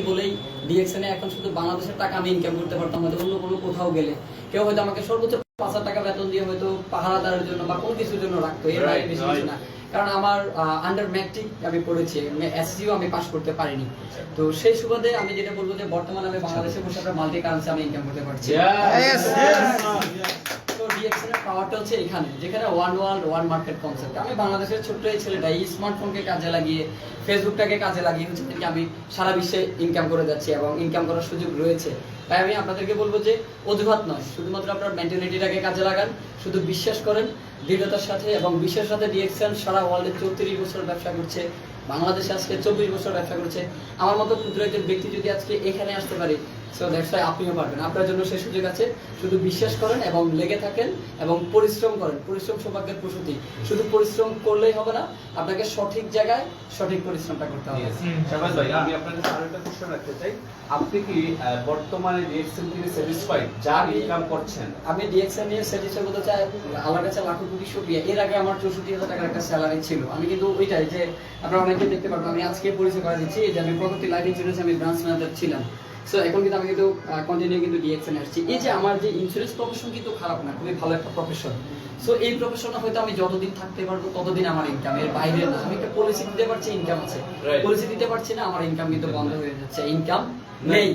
বলেই ডিএক্সএন এখন শুধু বাংলাদেশের টাকা আমি ইনকাম করতে পারতাম, হয়তো অন্য কোনো কোথাও গেলে কেউ হয়তো আমাকে সর্বোচ্চ 5,000 টাকা বেতন দিয়ে হয়তো পাহারাদারের জন্য বা কোন কিছুর জন্য রাখতো, এর বাইরে বেশি কিছু না। কারণ আমার আন্ডার ম্যাট্রিক আমি পড়েছি, এসসিও আমি পাস করতে পারিনি। তো সেই সুবাদে আমি যেটা বলবো যে বর্তমানে আমি বাংলাদেশে বসে একটা মাল্টি কারেন্সি আমি ইনকাম করতে পারছি। তো ডিএক্সএন এর পাওয়ারটা হচ্ছে এখানে, যেখানে one world one market concept. আমি বাংলাদেশের ছোট্ট এই ছেলেটা এই স্মার্টফোনকে কাজে লাগিয়ে, ফেসবুকটাকে কাজে লাগিয়ে হচ্ছে আমি সারা বিশ্বে ইনকাম করে যাচ্ছি এবং ইনকাম করার সুযোগ রয়েছে। তাই আমি আপনাদেরকে বলবো যে অজুহাত নয়, শুধুমাত্র আপনার মেন্টালিটিটাকে কাজে লাগান, শুধু বিশ্বাস করেন দৃঢ়তার সাথে এবং বিশ্বের সাথে। ডিএক্সএন সারা ওয়ার্ল্ডে 34 বছর ব্যবসা করছে, বাংলাদেশে আজকে 24 বছর ব্যবসা করছে। আমার মতো ক্ষুদ্র একজন ব্যক্তি যদি আজকে এখানে আসতে পারি, সো দ্যাটস ওয়াই আপনিও পারবেন। আপনার জন্য সেই সুযোগ আছে, শুধু বিশ্বাস করেন এবং লেগে থাকেন এবং পরিশ্রম করেন। পরিশ্রম সৌভাগ্যের প্রসূতি। শুধু পরিশ্রম করলেই হবে না, আপনাকে সঠিক জায়গায় সঠিক পরিশ্রমটা করতে হবে। শাহবাজ ভাই, আমি আপনার কাছে আরেকটা প্রশ্ন রাখতে চাই। আপনি কি বর্তমানে ডিএক্সএন থেকে স্যাটিসফাইড যা ইনকাম করছেন? আমি ডিএক্সএন নিয়ে স্যাটিসফাই বলতে চাই, আল্লাহর কাছে লাখো কোটি শুকরিয়া। এর আগে আমার 64,000 টাকার একটা স্যালারি ছিল। আমি কিন্তু ওইটাই যে আপনারা অনেকে দেখতে পারবেন, আমি আজকে পরিচয় করে দিচ্ছি যে আমি প্রগতি লাইফ ইন্স্যুরেন্সে আমি ব্রাঞ্চ ম্যানেজার ছিলাম। সো এখন কিন্তু আমি কিন্তু কন্টিনিউ কিন্তু ডিএক্সএন আসছি। এই যে আমার যে ইন্স্যুরেন্স প্রফেশন কিন্তু খারাপ না, খুবই ভালো একটা প্রফেশন। সো এই প্রফেশনে হয়তো আমি যতদিন থাকতে পারবো ততদিন আমার ইনকাম, এর বাইরে না। আমি একটা পলিসি দিতে পারছি, ইনকাম আছে। পলিসি দিতে পারছি না, আমার ইনকাম কিন্তু বন্ধ হয়ে যাচ্ছে, ইনকাম নেই।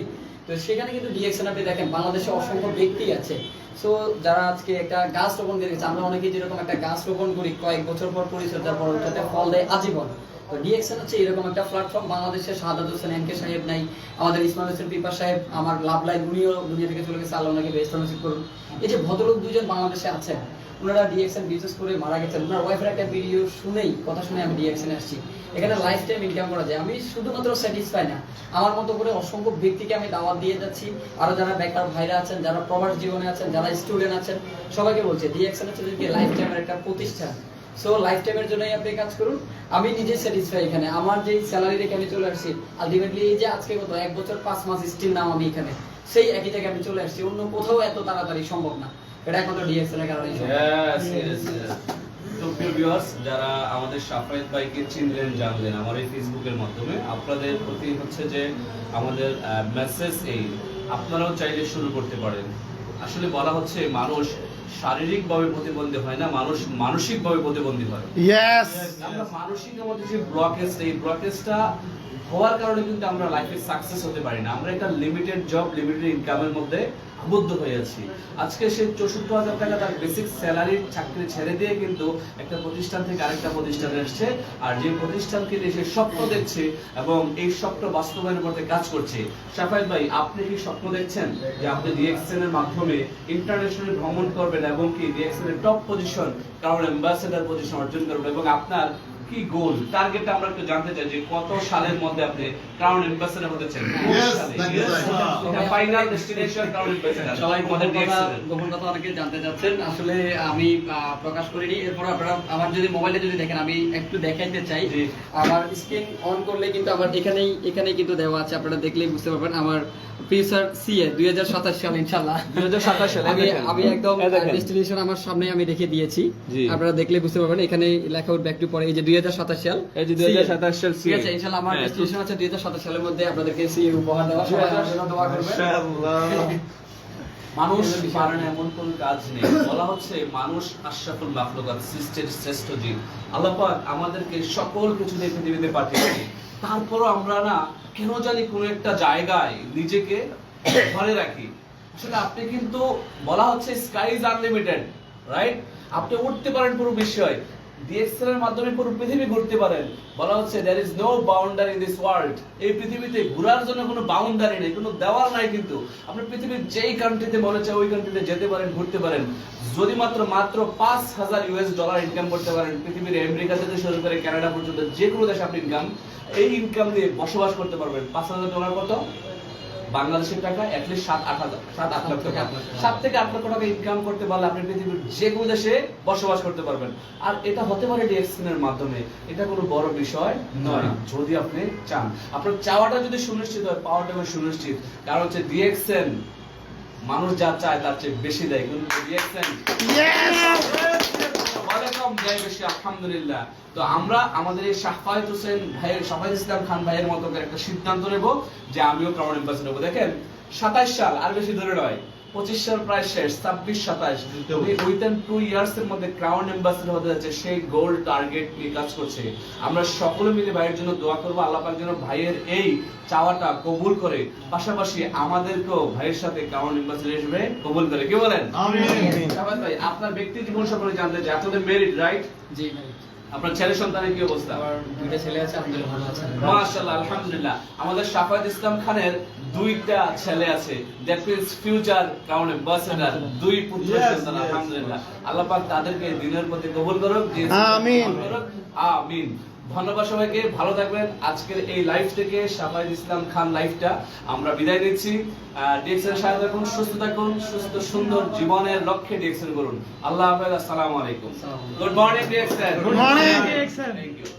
তো সেখানে কিন্তু ডিএক্সএন আপনি দেখেন বাংলাদেশে অসংখ্য ব্যক্তি আছে। সো যারা আজকে একটা গাছ রোপণ করে গেছে, আমরা অনেকেই যেরকম একটা গাছ রোপণ করি, কয়েক বছর পর পরিচর্যার পর ওটাতে ফল দেয় আজীবন। তো ডিএক্সএন হচ্ছে এরকম একটা প্ল্যাটফর্ম। বাংলাদেশে শাহাদাত হোসেন এমকে সাহেব নাই, আমাদের ইসমাইল হোসেন পিপা সাহেব, আমার লাভ লাইন, উনিও দুনিয়া থেকে চলে গেছে, আল্লাহ ওনাকে বেহেশত নসিব করুন। এই যে ভদ্রলোক দুইজন বাংলাদেশে আছেন, ওনারা ডিএক্সএন বিজনেস করে মারা গেছেন। ওনার ওয়াইফের একটা ভিডিও শুনেই, কথা শুনে আমি ডিএক্সএন আসছি। এখানে লাইফ টাইম ইনকাম করা যায়। আমি শুধুমাত্র স্যাটিসফাই না, আমার মতো করে অসংখ্য ব্যক্তিকে আমি দাওয়াত দিয়ে যাচ্ছি। আরো যারা বেকার ভাইরা আছেন, যারা প্রবাস জীবনে আছেন, যারা স্টুডেন্ট আছেন, সবাইকে বলছি ডিএক্সএন হচ্ছে যে লাইফ টাইমের একটা প্রতিষ্ঠান। সো লাইফ টাইমের জন্যই আপনি কাজ করুন। আমি নিজে স্যাটিসফাই এখানে, আমার যে স্যালারি রেখে আমি চলে আসছি। আলটিমেটলি এই যে আজকে কত 1 বছর 5 মাস স্টিল নাম আমি এখানে, সেই একই জায়গায় আমি চলে আসছি। অন্য কোথাও এত তাড়াতাড়ি সম্ভব না, এটা একমাত্র ডিএক্সএন এর কারণেই সম্ভব। তো প্রিয় ভিউয়ার্স, যারা আমাদের শাফায়েত ভাইকে চিনলেন জানলেন আমার এই ফেসবুকের মাধ্যমে, আপনাদের প্রতি হচ্ছে যে আমাদের মেসেজ এই, আপনারাও চাইলে শুরু করতে পারেন। আসলে বলা হচ্ছে মানুষ শারীরিকভাবে প্রতিবন্ধী হয় না, মানুষ মানসিকভাবে প্রতিবন্ধী হয়। আমরা মানসিক আমাদের যে ব্লকেজটা, এই ব্লকেজটা হওয়ার কারণে কিন্তু আমরা লাইফে সাকসেস হতে পারি না। আমরা একটা লিমিটেড জব, লিমিটেড ইনকামের মধ্যে আবদ্ধ হয়ে আছি। আজকে সে 64,000 টাকা তার বেসিক স্যালারির চাকরি ছেড়ে দিয়ে কিন্তু একটা প্রতিষ্ঠান থেকে আরেকটা প্রতিষ্ঠানে এসছে, আর যে প্রতিষ্ঠানকে নিয়ে সে স্বপ্ন দেখছে এবং এই স্বপ্ন বাস্তবায়নের পথে কাজ করছে। শাফায়েত ভাই, আপনি কি স্বপ্ন দেখছেন যে আপনি ডিএক্সএন এর মাধ্যমে ইন্টারন্যাশনাল ভ্রমণ করবেন এবং কি ডিএক্সএন এর টপ পজিশন, কারণ অ্যাম্বাসেডর পজিশন অর্জন করবেন, এবং আপনার কি গোল, টার্গেটটা আমরা একটু জানতে চাই যে কত সালের মধ্যে আপনি ক্রাউন অ্যাম্বাসেডর হতে চান? Final destination crown ambassador. সবাই গোপন কথা অনেকে জানতে চাচ্ছেন, আসলে আমি প্রকাশ করিনি। এরপর আপনারা আমার যদি মোবাইলে যদি দেখেন, আমি একটু দেখাইতে চাই। আমার স্ক্রিন অন করলে কিন্তু আমার এখানেই কিন্তু দেওয়া আছে, আপনারা দেখলেই বুঝতে পারবেন। আমার ফিউচার সিএ 2027 সাল, ইনশাআল্লাহ 2027 সালে আমি একদম ডেস্টিনেশন আমার সামনে আমি রেখে দিয়েছি, আপনারা দেখলে বুঝতে পারবেন। এখানে লেখা উঠবে একটু পরে, এই যে 2027 সাল, এই যে 2027 সাল ঠিক আছে। ইনশাআল্লাহ আমার ডেস্টিনেশন আছে 2027 সালের মধ্যে আপনাদেরকে সিএ উপহার দেওয়া। সবাই আমার জন্য দোয়া করবেন ইনশাআল্লাহ। মানুষ পারে না এমন কোন কাজ নেই। বলা হচ্ছে মানুষ আশরাফুল মাখলুকাত, সৃষ্টির শ্রেষ্ঠ জীব। আল্লাহ পাক আমাদেরকে সকল কিছু দিয়ে পৃথিবীতে পাঠিয়েছে, তারপরও আমরা না কেন জানি কোন একটা জায়গায় নিজেকে ধরে রাখি। আসলে আপনি কিন্তু বলা হচ্ছে স্কাই ইজ আনলিমিটেড, রাইট? আপনি উঠতে পারেন পুরো বিষয়, ডিএক্সএন এর মাধ্যমে পুরো পৃথিবী ঘুরতে পারেন। বলা হচ্ছে there is no boundary in this world, এই পৃথিবীতে ঘোরার জন্য কোনো বাউন্ডারি নেই, কোনো দেওয়াল নাই। কিন্তু আপনি পৃথিবীর যেই কান্ট্রিতে মনে চায় ওই কান্ট্রিতে যেতে পারেন, ঘুরতে পারেন। যদি মাত্র $5,000 ইনকাম করতে পারেন, পৃথিবীর আমেরিকা থেকে শুরু করে কানাডা পর্যন্ত যে কোনো দেশে আপনি এই ইনকাম দিয়ে বসবাস করতে পারবেন। $5,000 কত বাংলাদেশের টাকা? অ্যাটলিস্ট 7-8 লাখ টাকা। 7 থেকে 8 লক্ষ টাকা ইনকাম করতে পারলে আপনি পৃথিবীর যে কোনো দেশে বসবাস করতে পারবেন। আর এটা হতে পারে ডিএক্সএন এর মাধ্যমে। এটা কোনো বড় বিষয় নয় যদি আপনি চান। আপনার চাওয়াটা যদি সুনিশ্চিত হয়, পাওয়াটা সুনিশ্চিত। কারণ হচ্ছে ডিএক্সএন মানুষ যা চায় তার চেয়ে বেশি দেয়, কিন্তু ডিএক্সএন কম দেয় বেশি, আলহামদুলিল্লাহ। তো আমরা আমাদের এই শাফায়েত হোসেন ভাইয়ের, শাফায়েত ইসলাম খান ভাইয়ের মতো করে একটা সিদ্ধান্ত নেব যে আমিও ক্রাউন অ্যাম্বাসেডর হবো। দেখেন 27 সাল আর বেশি ধরে নয়, 25 সাল প্রায় শেষ, 26-27 উইথিন 2 ইয়ার্স এর মধ্যে ক্রাউন অ্যাম্বাসেডর হতে যাচ্ছে। সেই গোল টার্গেট নিয়ে কাজ করছে। আমরা সকলে মিলে ভাইয়ের জন্য দোয়া করবো, আল্লাহ পাক যেন ভাইয়ের এই চাওয়াটা কবুল করে, পাশাপাশি আমাদেরকেও ভাইয়ের সাথে ক্রাউন অ্যাম্বাসেডর হিসেবে কবুল করে। কি বলেন? আমিন। শাহবাজ ভাই, আপনার ব্যক্তি জীবন সম্পর্কে জানতে চাই। আপনাদের মেরিড, রাইট? জি ভাই, আপনার ছেলে সন্তানের কি অবস্থা? আমার 2টা ছেলে আছে, আলহামদুলিল্লাহ ভালো আছে। মাশাআল্লাহ, আলহামদুলিল্লাহ। আমাদের শাফায়েত ইসলাম খানের 2টা ছেলে আছে, that means future crown ambassador, 2 পুত্র সন্তান, আলহামদুলিল্লাহ। আল্লাহ পাক তাদেরকে দ্বীনের প্রতি কবুল করুক, আমিন। আমিন। ধন্যবাদ সবাইকে, ভালো থাকবেন। আজকের এই লাইভ থেকে শাফায়েত ইসলাম খান লাইভটা আমরা বিদায় নিচ্ছি। ডিএক্সের সাথে থাকুন, সুস্থ থাকুন, সুস্থ সুন্দর জীবনের লক্ষ্যে ডিএক্সেন করুন। আল্লাহ হাফেজ, আসসালামু আলাইকুম। গুড মর্নিং ডিএক্সেন। Good morning. Thank you.